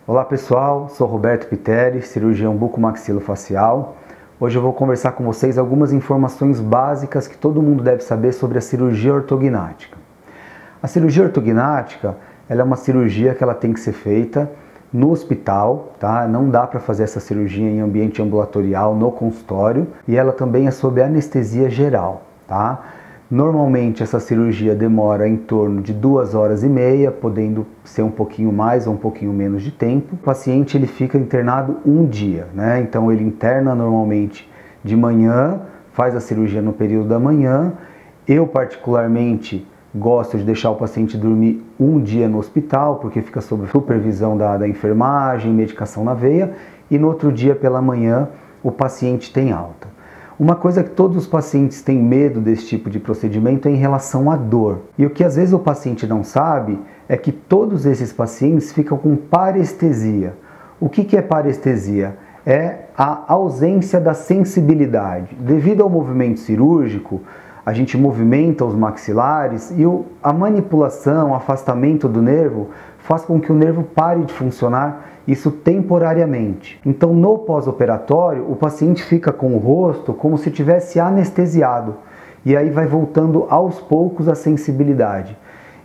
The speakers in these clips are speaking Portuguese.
Olá pessoal, sou Roberto Piteri, cirurgião bucomaxilofacial. Hoje eu vou conversar com vocês algumas informações básicas que todo mundo deve saber sobre a cirurgia ortognática. A cirurgia ortognática ela é uma cirurgia que ela tem que ser feita no hospital, tá? Não dá para fazer essa cirurgia em ambiente ambulatorial, no consultório, e ela também é sob anestesia geral, tá? Normalmente essa cirurgia demora em torno de 2h30, podendo ser um pouquinho mais ou um pouquinho menos de tempo. O paciente ele fica internado um dia, né? Então ele interna normalmente de manhã, faz a cirurgia no período da manhã. Eu particularmente gosto de deixar o paciente dormir um dia no hospital, porque fica sob supervisão da enfermagem, medicação na veia, e no outro dia pela manhã o paciente tem alta. Uma coisa que todos os pacientes têm medo desse tipo de procedimento é em relação à dor. E o que às vezes o paciente não sabe é que todos esses pacientes ficam com parestesia. O que é parestesia? É a ausência da sensibilidade. Devido ao movimento cirúrgico, a gente movimenta os maxilares e a manipulação, o afastamento do nervo faz com que o nervo pare de funcionar, isso temporariamente. Então no pós-operatório o paciente fica com o rosto como se tivesse anestesiado e aí vai voltando aos poucos a sensibilidade.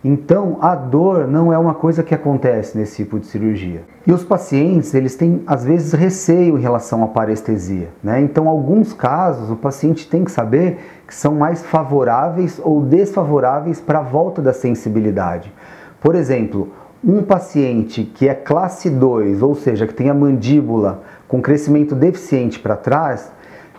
Então a dor não é uma coisa que acontece nesse tipo de cirurgia. E os pacientes eles têm às vezes receio em relação à parestesia, né? Então em alguns casos o paciente tem que saber que são mais favoráveis ou desfavoráveis para a volta da sensibilidade. Por exemplo, um paciente que é classe 2, ou seja, que tem a mandíbula com crescimento deficiente para trás,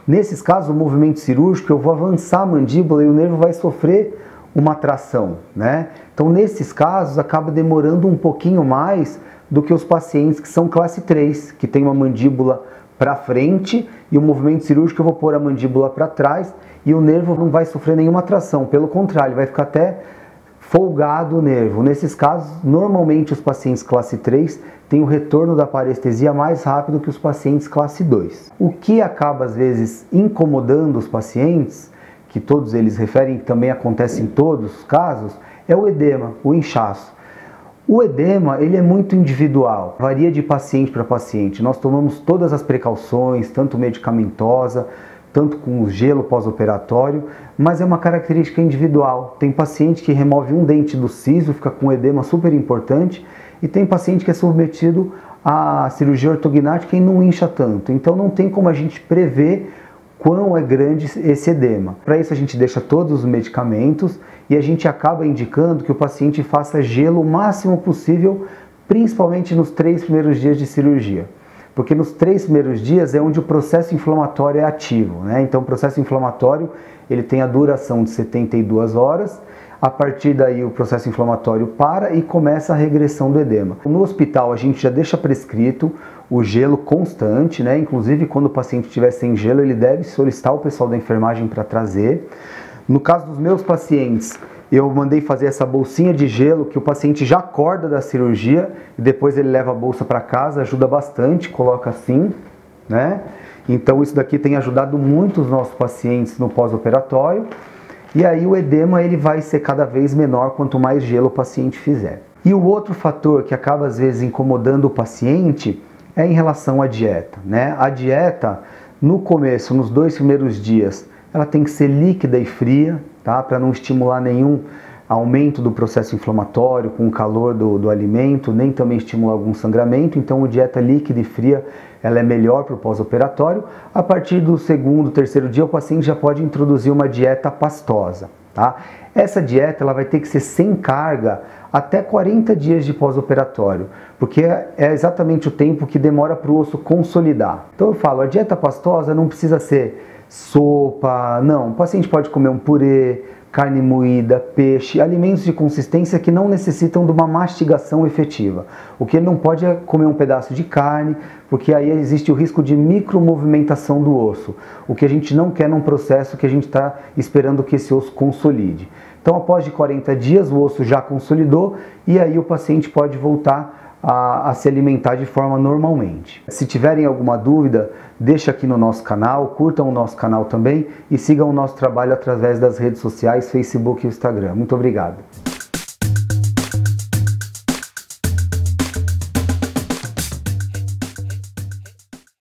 nesses casos o movimento cirúrgico eu vou avançar a mandíbula e o nervo vai sofrer uma tração, né? Então nesses casos acaba demorando um pouquinho mais do que os pacientes que são classe 3, que tem uma mandíbula para frente e o movimento cirúrgico eu vou pôr a mandíbula para trás e o nervo não vai sofrer nenhuma tração, pelo contrário, vai ficar até folgado o nervo. Nesses casos, normalmente os pacientes classe 3 têm o retorno da parestesia mais rápido que os pacientes classe 2. O que acaba às vezes incomodando os pacientes, que todos eles referem, que também acontece em todos os casos, é o edema, o inchaço. O edema ele é muito individual, varia de paciente para paciente. Nós tomamos todas as precauções, tanto medicamentosa, tanto com o gelo pós-operatório, mas é uma característica individual. Tem paciente que remove um dente do siso, fica com edema super importante, e tem paciente que é submetido à cirurgia ortognática e não incha tanto. Então não tem como a gente prever quão é grande esse edema. Para isso a gente deixa todos os medicamentos e a gente acaba indicando que o paciente faça gelo o máximo possível, principalmente nos 3 primeiros dias de cirurgia. Porque nos 3 primeiros dias é onde o processo inflamatório é ativo, né? Então o processo inflamatório ele tem a duração de 72 horas, a partir daí o processo inflamatório para e começa a regressão do edema. No hospital a gente já deixa prescrito o gelo constante, né? Inclusive quando o paciente estiver sem gelo ele deve solicitar o pessoal da enfermagem para trazer. No caso dos meus pacientes, eu mandei fazer essa bolsinha de gelo que o paciente já acorda da cirurgia e depois ele leva a bolsa para casa, ajuda bastante, coloca assim, né? Então isso daqui tem ajudado muito os nossos pacientes no pós-operatório. E aí o edema ele vai ser cada vez menor quanto mais gelo o paciente fizer. E o outro fator que acaba às vezes incomodando o paciente é em relação à dieta, né? A dieta no começo, nos 2 primeiros dias, ela tem que ser líquida e fria, tá? Para não estimular nenhum aumento do processo inflamatório com o calor do alimento, nem também estimular algum sangramento. Então a dieta líquida e fria ela é melhor para o pós-operatório. A partir do 2º, 3º dia o paciente já pode introduzir uma dieta pastosa, tá? Essa dieta ela vai ter que ser sem carga até 40 dias de pós-operatório, porque é exatamente o tempo que demora para o osso consolidar. Então eu falo, a dieta pastosa não precisa ser sopa, não. O paciente pode comer um purê, carne moída, peixe, alimentos de consistência que não necessitam de uma mastigação efetiva. O que ele não pode é comer um pedaço de carne, porque aí existe o risco de micromovimentação do osso, o que a gente não quer num processo que a gente está esperando que esse osso consolide. Então após de 40 dias o osso já consolidou e aí o paciente pode voltar a se alimentar de forma normalmente. Se tiverem alguma dúvida, deixa aqui no nosso canal, curtam o nosso canal também e sigam o nosso trabalho através das redes sociais, Facebook e Instagram. Muito obrigado.